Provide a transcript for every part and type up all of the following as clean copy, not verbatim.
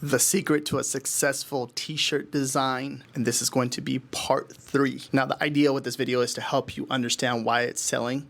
The secret to a successful t-shirt design, and this is going to be part 3. Now the idea with this video is to help you understand why it's selling,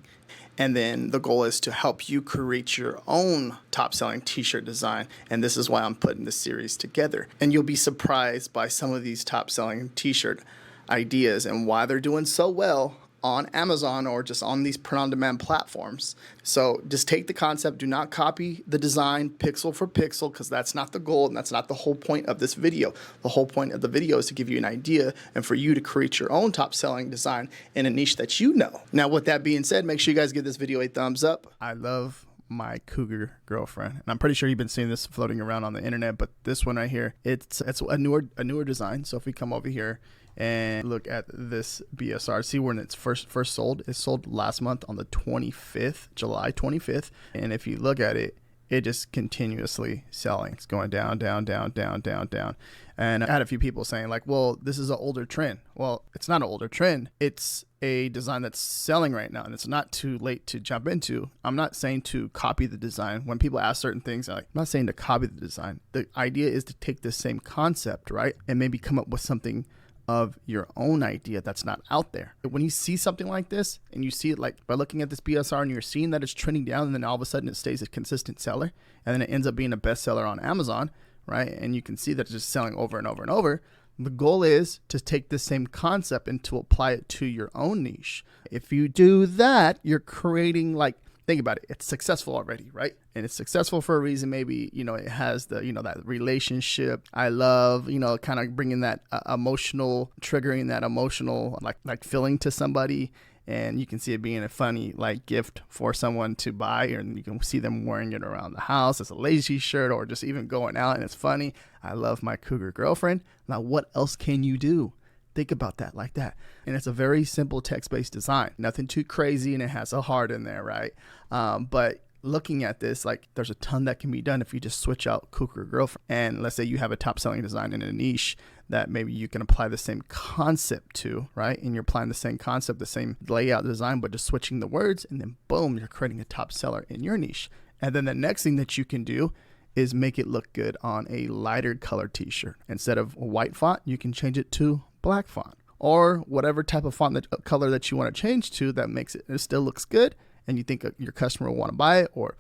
and then the goal is to help you create your own top-selling t-shirt design, and this is why I'm putting this series together. And you'll be surprised by some of these top-selling t-shirt ideas and why they're doing so well on Amazon or just on these print-on-demand platforms. So just take the concept, do not copy the design pixel for pixel, because that's not the goal and that's not the whole point of this video. The whole point of the video is to give you an idea and for you to create your own top-selling design in a niche that you know. Now with that being said, make sure you guys give this video a thumbs up. I love my cougar girlfriend, and I'm pretty sure you've been seeing this floating around on the internet, but this one right here, it's a newer design. So if we come over here and look at this BSR, see when it's first sold. It sold last month on the 25th, July 25th. And if you look at it, it just continuously selling. It's going down, down, down, down, down, down. And I had a few people saying like, well, this is an older trend. Well, it's not an older trend. It's a design that's selling right now, and it's not too late to jump into. I'm not saying to copy the design. When people ask certain things, I'm not saying to copy the design. The idea is to take the same concept, right, and maybe come up with something of your own idea that's not out there. When you see something like this and you see it like by looking at this BSR and you're seeing that it's trending down, and then all of a sudden it stays a consistent seller, and then it ends up being a bestseller on Amazon, right? And you can see that it's just selling over and over and over. The goal is to take the same concept and to apply it to your own niche. If you do that, you're creating, like, think about it, it's successful already, right? And it's successful for a reason. Maybe, it has the, that relationship. I love, kind of bringing that emotional, triggering that emotional, like feeling to somebody. And you can see it being a funny, like, gift for someone to buy, and you can see them wearing it around the house as a lazy shirt or just even going out, and it's funny. I love my cougar girlfriend. Now, what else can you do? Think about that like that. And it's a very simple text-based design, nothing too crazy, and it has a heart in there, right? But looking at this, like, there's a ton that can be done if you just switch out cougar girlfriend. And let's say you have a top-selling design in a niche that maybe you can apply the same concept to, right? And you're applying the same concept, the same layout design, but just switching the words, and then boom, you're creating a top seller in your niche. And then the next thing that you can do is make it look good on a lighter color t-shirt. Instead of a white font, you can change it to black font, or whatever type of font color that you want to change to that makes it still looks good and you think your customer will want to buy it, or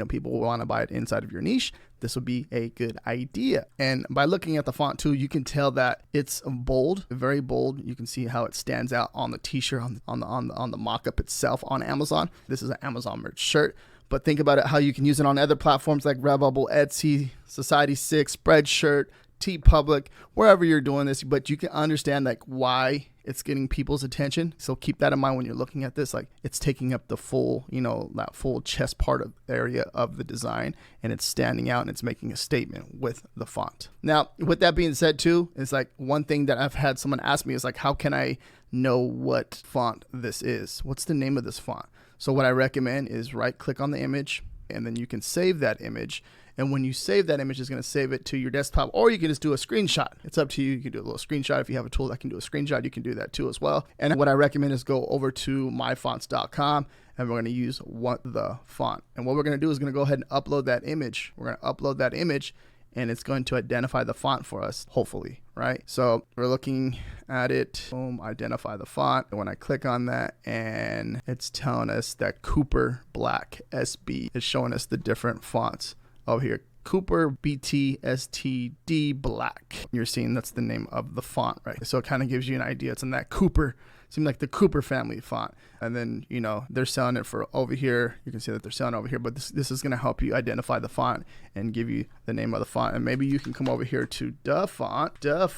people will want to buy it inside of your niche. This would be a good idea. And by looking at the font too, you can tell that it's bold, very bold. You can see how it stands out on the t-shirt, on the mock-up itself on Amazon. This is an Amazon merch shirt. But think about it, how you can use it on other platforms like Redbubble, Etsy, Society6, Spreadshirt, TeePublic, wherever you're doing this. But you can understand like why it's getting people's attention. So keep that in mind when you're looking at this. Like, it's taking up the full, that full chest part of area of the design, and it's standing out and it's making a statement with the font. Now, with that being said too, it's like one thing that I've had someone ask me is like, how can I know what font this is? What's the name of this font? So what I recommend is right click on the image, and then you can save that image. And when you save that image, it's going to save it to your desktop, or you can just do a screenshot. It's up to you. You can do a little screenshot. If you have a tool that can do a screenshot, you can do that too as well. And what I recommend is go over to myfonts.com, and we're going to use the font. And what we're going to do is going to go ahead and upload that image. We're going to upload that image, and it's going to identify the font for us, hopefully, right? So we're looking at it, boom, identify the font. And when I click on that, and it's telling us that Cooper Black SB is showing us the different fonts over here. Cooper BT STD Black. You're seeing that's the name of the font, right? So it kind of gives you an idea. It's in that Cooper, seems like the Cooper family font. And then, they're selling it for over here. You can see that they're selling over here, but this is going to help you identify the font and give you the name of the font. And maybe you can come over here to the font. They're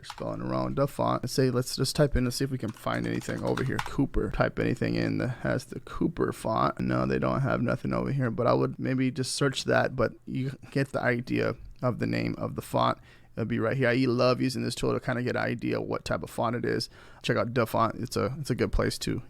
spelling it wrong. The font. And say, let's just type in to see if we can find anything over here. Cooper. Type anything in that has the Cooper font. No, they don't have nothing over here, but I would maybe just search that, but you get the idea of the name of the font. It'll be right here. I love using this tool to kind of get an idea what type of font it is. Check out the font. It's a good place to,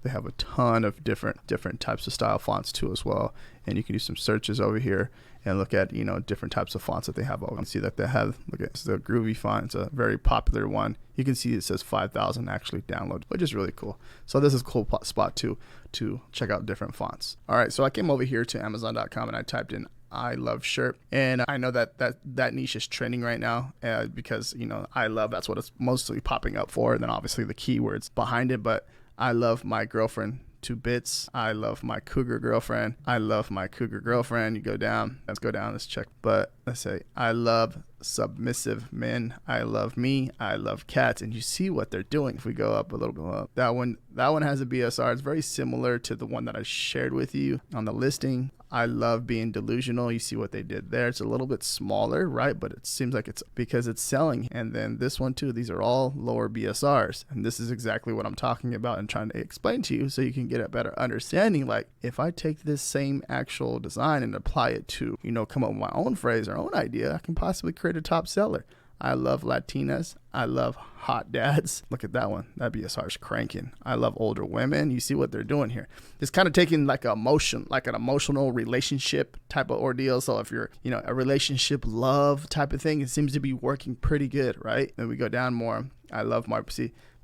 they have a ton of different types of style fonts too as well. And you can do some searches over here and look at, different types of fonts that they have. You can see that they have, look at the Groovy font. It's a very popular one. You can see it says 5,000 actually downloaded, which is really cool. So this is a cool spot too to check out different fonts. All right, so I came over here to Amazon.com and I typed in I love shirt. And I know that niche is trending right now because, I love, that's what it's mostly popping up for. And then obviously the keywords behind it. But I love my girlfriend to bits. I love my cougar girlfriend. I love my cougar girlfriend. You go down. Let's go down. Let's check. But let's say I love submissive men. I love me. I love cats. And you see what they're doing. If we go up a little bit up, that one has a BSR. It's very similar to the one that I shared with you on the listing. I love being delusional. You see what they did there. It's a little bit smaller, right? But it seems like it's because it's selling. And then this one too, these are all lower BSRs. And this is exactly what I'm talking about and trying to explain to you so you can get a better understanding. Like if I take this same actual design and apply it to, come up with my own phrase or own idea, I can possibly create a top seller. I love Latinas. I love hot dads. Look at that one. That BSR is cranking. I love older women. You see what they're doing here. It's kind of taking like an emotional relationship type of ordeal. So if you're, a relationship love type of thing, it seems to be working pretty good, right? Then we go down more. I love my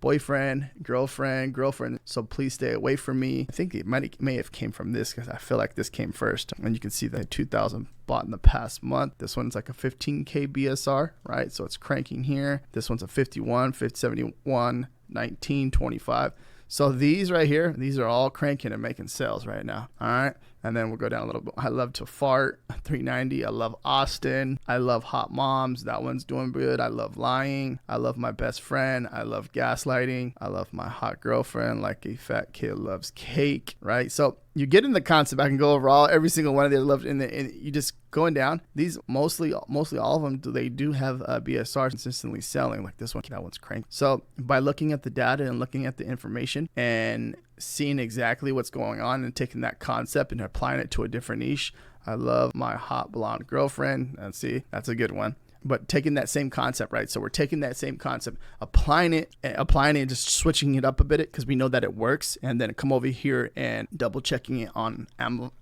boyfriend, girlfriend, so please stay away from me. I think it may have came from this because I feel like this came first. And you can see that 2,000 bought in the past month. This one's like a 15K BSR, right? So it's cranking here. This one's a 51, 71, 19, 25. So these right here, these are all cranking and making sales right now. All right. And then we'll go down a little bit. I love to fart, 390. I love Austin. I love hot moms. That one's doing good. I love lying. I love my best friend. I love gaslighting. I love my hot girlfriend like a fat kid loves cake, right? So you get in the concept. I can go over every single one of these. Loved and you just going down. These mostly all of them, they do have BSR consistently selling. Like this one, that one's cranked. So by looking at the data and looking at the information and seeing exactly what's going on and taking that concept and applying it to a different niche. I love my hot blonde girlfriend. And see, that's a good one. But taking that same concept, right? So we're taking that same concept, applying it, and just switching it up a bit because we know that it works. And then come over here and double checking it on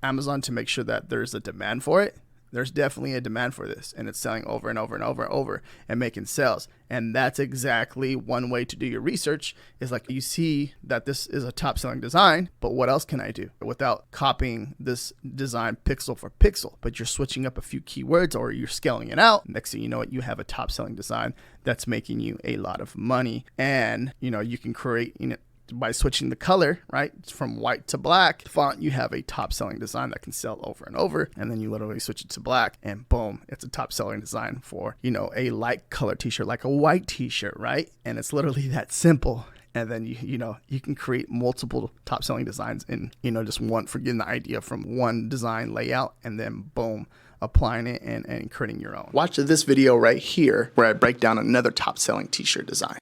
Amazon to make sure that there's a demand for it. There's definitely a demand for this, and it's selling over and over and over and over and making sales. And that's exactly one way to do your research is like you see that this is a top selling design, but what else can I do without copying this design pixel for pixel? But you're switching up a few keywords or you're scaling it out. Next thing you know, you have a top selling design that's making you a lot of money. And, you can create, by switching the color, right, from white to black font, you have a top selling design that can sell over and over. And then you literally switch it to black and boom, it's a top selling design for, a light color t-shirt, like a white t-shirt, right? And it's literally that simple. And then you can create multiple top selling designs in, just one, forgetting the idea from one design layout and then boom, applying it and creating your own. Watch this video right here where I break down another top selling t-shirt design.